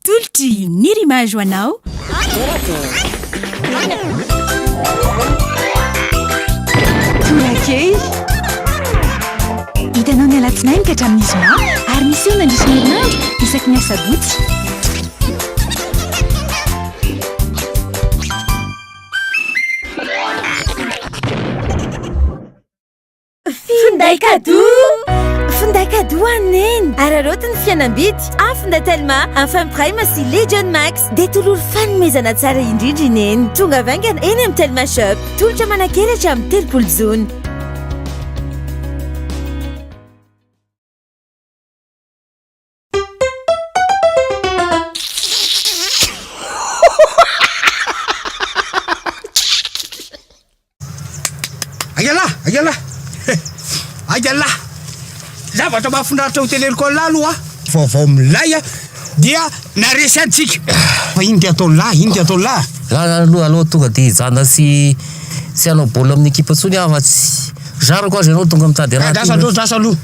tolotry ny rimage ho anao. Torakey hitanao ny alatsinainy ka hatramin'ny zoma ary misy eo nandrisy ny herinandro isaky ny asabotsy. Finday cadeau aneny ary arotiny fianam-bidy afinday telma amin'ny fampiray sy Legion Max dia tololo fanomezana tsara indrindra ineny tonga vaingana eny amin'ny Telma Shop tolotra manakely hatramin'ny 30 jona. Agala zavatra mahafinaritra hoteleriko aloha vaovao milay dia naresy antsika fa iny dia atao lahy aloha tonga dia hijana sy hanao baolina amin'ny ekipa tsony afa-tsy zarako azy ianao tonga mitady raha dasa aloha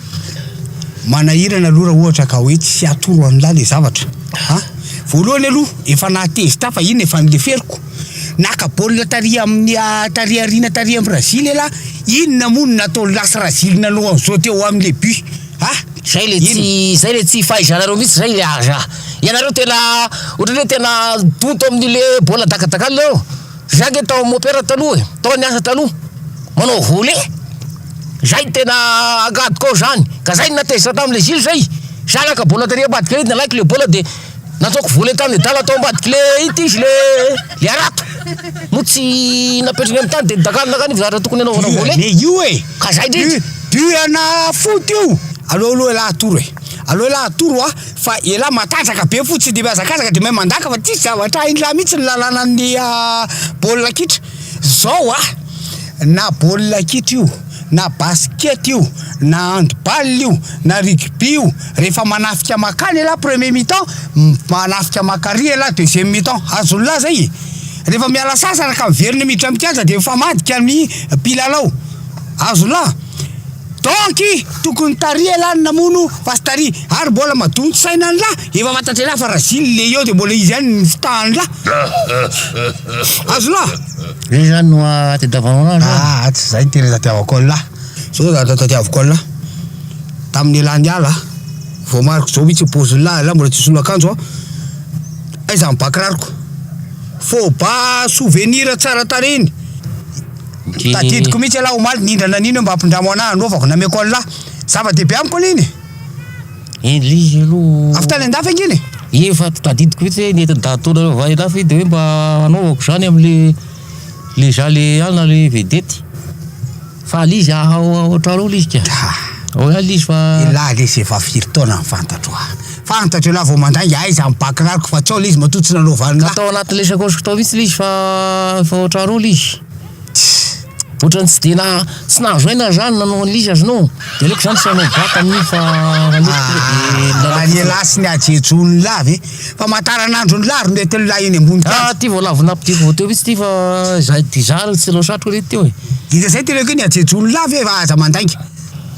manahirana aloha raha ohatra ka hoe tsy atoro an'lahy le zavatra voalohany aloha efa nahatezita fa iny efa nileferiko naka baolina taria amin'ny taria arina taria amin'ny Brazil ela iny namonina natao lasa Brazil naloha zao teo amin'ny le but zay le tsy fahaizanareo mihitsy zay le aza ianareo tena ohatrany hoe tena toto amin'ile baolina dakadakany leo zany tao mopera taloha tao niasa taloha manao voly zay tena agadiko zany ka zay natezitra tamin'le Gilles zay zanaka baolina taria ambadika le nalaiko le baolina dia nataoko voly tany dala tao ambadika le ity izy le arato mo tsy napetrany amin'ny tany dia dakalina kany zara tokony anaovana voly io ka zay ndrindra duana foot io aloha elahy atoro fa elahy matanjaka be fotsy dia miazakazaka dia mahay mandaka fa tsisy zavatra iny lahy mihitsy ny lalàna ny baolina kitra zao na baolina kitra io na basket io na handball io na rugby io rehefa manafika makany elahy premier mi-temps manafika makary elahy deuxième mi-temps azon'lahy zay rehefa miala sasana ka miverina miditra mikanja dia efa madika ny pilalao azon'lahy donc tokony taria elahy namono fa sy taria ary mbola madonto saina an'lahy efa fantatra elahy fa Brazil le eo dia mbola izy ihany ny fitahan'lahy azon'lahy zay zany no atadiavanao anazy tsy zay tena tatiavako an'lahy zao za tatiavako an'lahy tamin'ny elahy niala vao mariko zao mihitsy pozin'lahy lahy mbola tsy solo akanjo aiza mibakirariko fô ba souvenir tsara tareny tadidiko mihitsy elahy omaly nindrana an'iny mba hampindramo anahy anaovako nameko an'lahy zava-dehibe amiko an'iny izy aloha afy tany andafy anginy efa tadidiko mihitsy hoe netadatonareo vailafy dia hoe mba anaovako zany am'le za le alina le vedety fa alizy ohatrareo lizy ka alizy fa elahy le efa firy taona fantatro elahy vao mandangy aiza mibakirariko fa tsao lizy matotsy nanaovan'lahy atao anatin'le sakosiko tao mihitsy lizy fa ohatrareo lizy ohatrany tsy dia tsy nahazoaina zany nanao an'lizy azonao dia aleko zany tsy hanao baka amin'iny fa ny elahy sy ny ajejony lavy fa mataran'andro ny laro nety lahy eny ambony ty voalavo nampidiko vao teo mihitsy ty fa zary tsy lao satroko rety teo ita zay tena hoe ny ajejony lavy fa aza mandaingy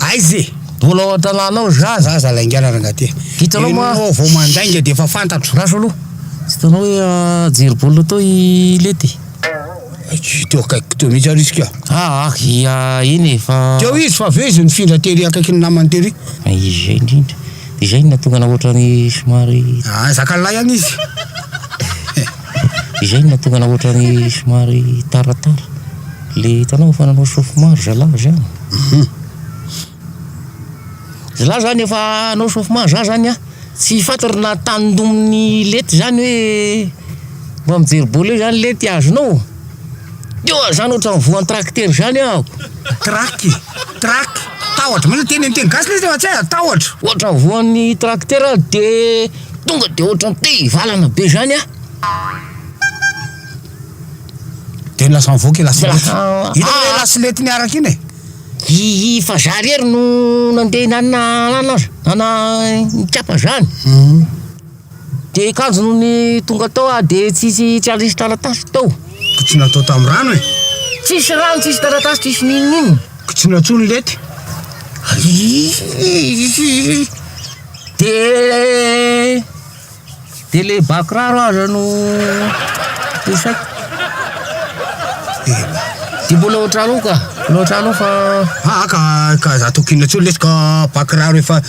aizy mbola ao an-tanànao zaza laingana rangaty hitanao vao mandainga dia efa fantatro raso aloha tsy tanao hoe jery baolina tao ilety teo akaiko teo mihitsy ary izy ka iny efa teo izy fa vezy nifindra tery akaiky ny namany tery izy zay indrindra dia zay natonga nahoatrany somary zakalahy ihany izy izay natonga nahoatrany somary taratara le hitanao fa nanao sofo maro zalahy zany zalahy zany efa anao sofo maro za zany tsy fantary na tandominy lety zany hoe mba mijery boly eo zany lety azonao io zany ohatra mivoan'ny tracteur zany aho trak tahotra mana teny gasy le fa tsy tahotra ohatra mivoan'ny tracteur dia tonga dia ohatra ny te hivalana be zany dia lasa mivoaka lasilety ny araka iny fa za rery no nandeha nana nikapa zany dia kanjo no ny tonga tao dia tsisy alisy taratasy tao tsy natao tamin'ny rano tsisy rano tsisy taratasy tsisy ninonino tsy natsony lety dia de le bakiraro aza no isaky ty mbola ohatrano ka mbola ohatrano fa ka za tokina tsolo lesaka bakiraro efa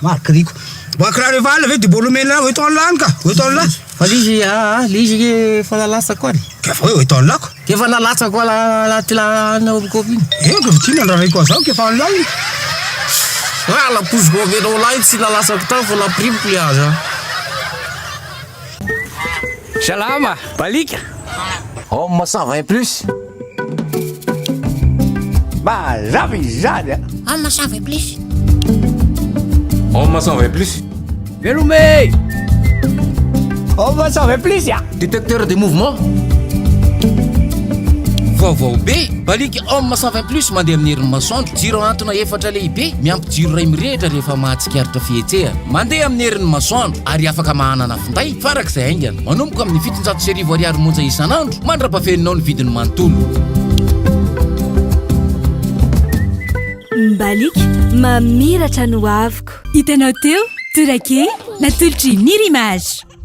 marikiriko bakiraro efa ala ve de mbola omena hoe tao lany ka hoe tao lany fa lizy lizy efa nalasako any kefa hoe tao lako kefa nalatsako ala ty naorikopy iny kefa tsy nandraraiko zao kefa lany la poziko avenao lahy tsy nalasako tao fa laprimiko le aza Salama, balika. Homme 120 plus. Mazava izany. Homme 120 plus. Homme 120 plus. Velomey. Homme 120 plus ya. Détecteur de mouvement. vaovao be balika homme 120 plus mandeha amin'ny herin'ny masoandro jiro antona efatra lehibe miampy jiro ray mirehitra rehefa mahatsikaritra fihetsehana mandeha amin'ny herin'ny masoandro ary afaka mahanana finday farak'izay aingana manomboka amin'ny 700 ariary monja isan'andro mandrapafeninao ny vidiny manontolo Balika mamiratra no aviko Hitanao teo, torak'e natolotry Nirimage.